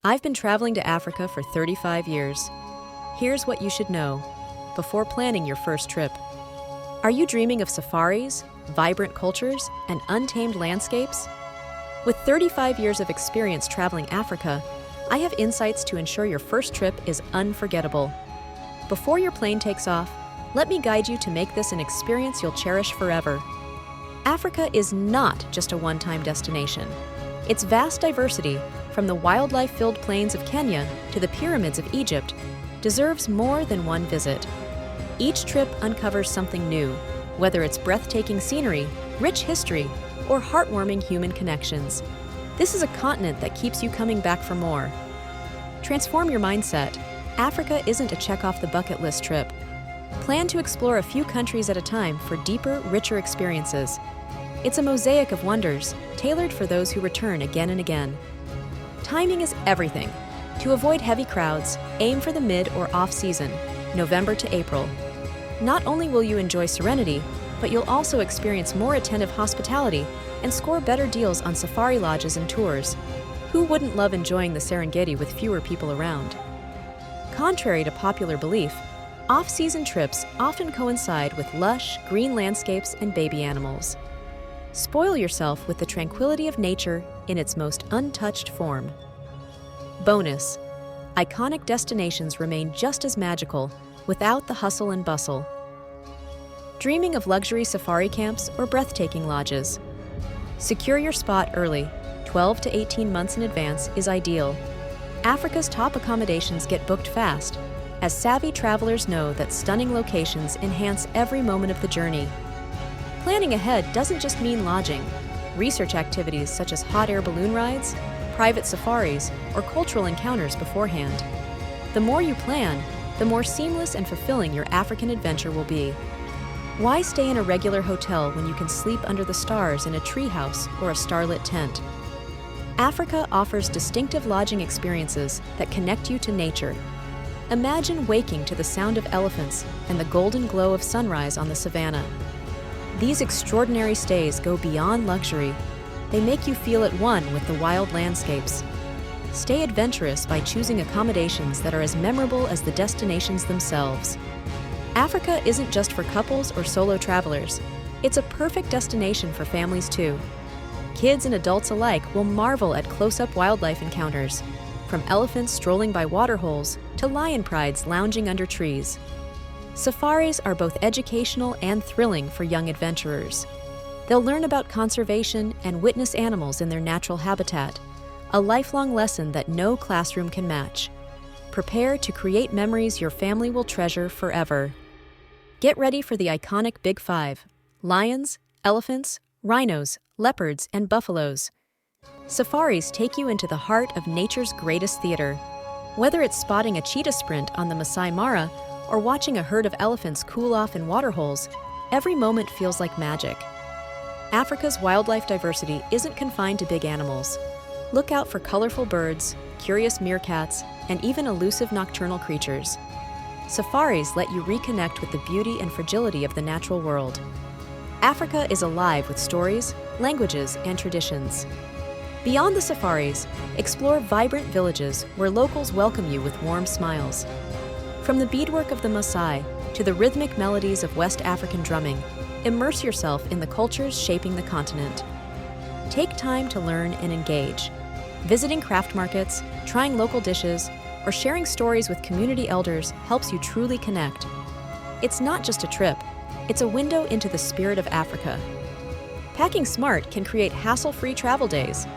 I've been traveling to Africa for 35 years. Here's what you should know before planning your first trip. Are you dreaming of safaris, vibrant cultures, and untamed landscapes? With 35 years of experience traveling Africa, I have insights to ensure your first trip is unforgettable. Before your plane takes off, let me guide you to make this an experience you'll cherish forever. Africa is not just a one-time destination. Its vast diversity, from the wildlife-filled plains of Kenya to the pyramids of Egypt, deserves more than one visit. Each trip uncovers something new, whether it's breathtaking scenery, rich history, or heartwarming human connections. This is a continent that keeps you coming back for more. Transform your mindset. Africa isn't a check-off-the-bucket list trip. Plan to explore a few countries at a time for deeper, richer experiences. It's a mosaic of wonders, tailored for those who return again and again. Timing is everything. To avoid heavy crowds, aim for the mid or off-season, November to April. Not only will you enjoy serenity, but you'll also experience more attentive hospitality and score better deals on safari lodges and tours. Who wouldn't love enjoying the Serengeti with fewer people around? Contrary to popular belief, off-season trips often coincide with lush, green landscapes and baby animals. Spoil yourself with the tranquility of nature in its most untouched form. Bonus: iconic destinations remain just as magical without the hustle and bustle. Dreaming of luxury safari camps or breathtaking lodges? Secure your spot early. 12 to 18 months in advance is ideal. Africa's top accommodations get booked fast, as savvy travelers know that stunning locations enhance every moment of the journey. Planning ahead doesn't just mean lodging. Research activities such as hot air balloon rides, private safaris, or cultural encounters beforehand. The more you plan, the more seamless and fulfilling your African adventure will be. Why stay in a regular hotel when you can sleep under the stars in a treehouse or a starlit tent? Africa offers distinctive lodging experiences that connect you to nature. Imagine waking to the sound of elephants and the golden glow of sunrise on the savannah. These extraordinary stays go beyond luxury. They make you feel at one with the wild landscapes. Stay adventurous by choosing accommodations that are as memorable as the destinations themselves. Africa isn't just for couples or solo travelers. It's a perfect destination for families too. Kids and adults alike will marvel at close-up wildlife encounters, from elephants strolling by waterholes to lion prides lounging under trees. Safaris are both educational and thrilling for young adventurers. They'll learn about conservation and witness animals in their natural habitat, a lifelong lesson that no classroom can match. Prepare to create memories your family will treasure forever. Get ready for the iconic Big Five: lions, elephants, rhinos, leopards, and buffaloes. Safaris take you into the heart of nature's greatest theater. Whether it's spotting a cheetah sprint on the Masai Mara or watching a herd of elephants cool off in waterholes, every moment feels like magic. Africa's wildlife diversity isn't confined to big animals. Look out for colorful birds, curious meerkats, and even elusive nocturnal creatures. Safaris let you reconnect with the beauty and fragility of the natural world. Africa is alive with stories, languages, and traditions. Beyond the safaris, explore vibrant villages where locals welcome you with warm smiles. From the beadwork of the Maasai to the rhythmic melodies of West African drumming, immerse yourself in the cultures shaping the continent. Take time to learn and engage. Visiting craft markets, trying local dishes, or sharing stories with community elders helps you truly connect. It's not just a trip, it's a window into the spirit of Africa. Packing smart can create hassle-free travel days.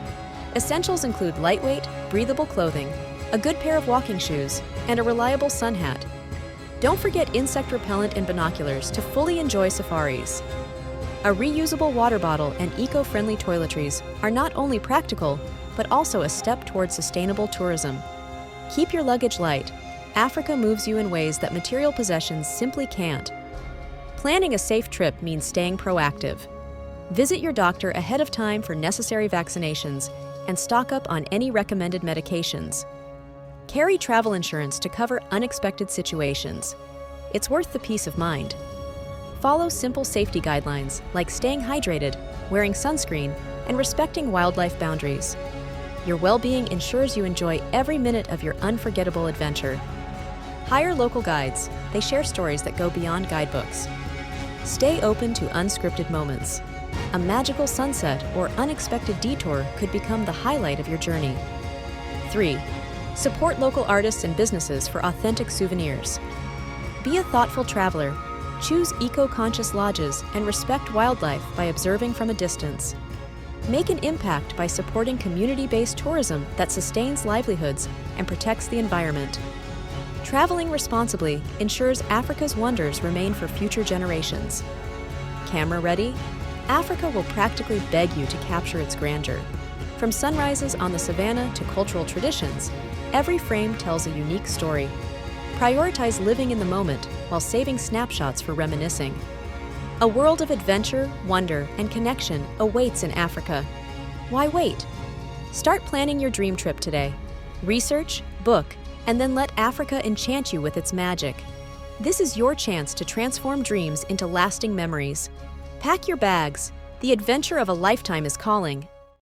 Essentials include lightweight, breathable clothing, a good pair of walking shoes, and a reliable sun hat. Don't forget insect repellent and binoculars to fully enjoy safaris. A reusable water bottle and eco-friendly toiletries are not only practical, but also a step towards sustainable tourism. Keep your luggage light. Africa moves you in ways that material possessions simply can't. Planning a safe trip means staying proactive. Visit your doctor ahead of time for necessary vaccinations and stock up on any recommended medications. Carry travel insurance to cover unexpected situations. It's worth the peace of mind. Follow simple safety guidelines like staying hydrated, wearing sunscreen, and respecting wildlife boundaries. Your well-being ensures you enjoy every minute of your unforgettable adventure. Hire local guides. They share stories that go beyond guidebooks. Stay open to unscripted moments. A magical sunset or unexpected detour could become the highlight of your journey. 3. Support local artists and businesses for authentic souvenirs. Be a thoughtful traveler. Choose eco-conscious lodges and respect wildlife by observing from a distance. Make an impact by supporting community-based tourism that sustains livelihoods and protects the environment. Traveling responsibly ensures Africa's wonders remain for future generations. Camera ready? Africa will practically beg you to capture its grandeur. From sunrises on the savannah to cultural traditions, every frame tells a unique story. Prioritize living in the moment while saving snapshots for reminiscing. A world of adventure, wonder, and connection awaits in Africa. Why wait? Start planning your dream trip today. Research, book, and then let Africa enchant you with its magic. This is your chance to transform dreams into lasting memories. Pack your bags. The adventure of a lifetime is calling,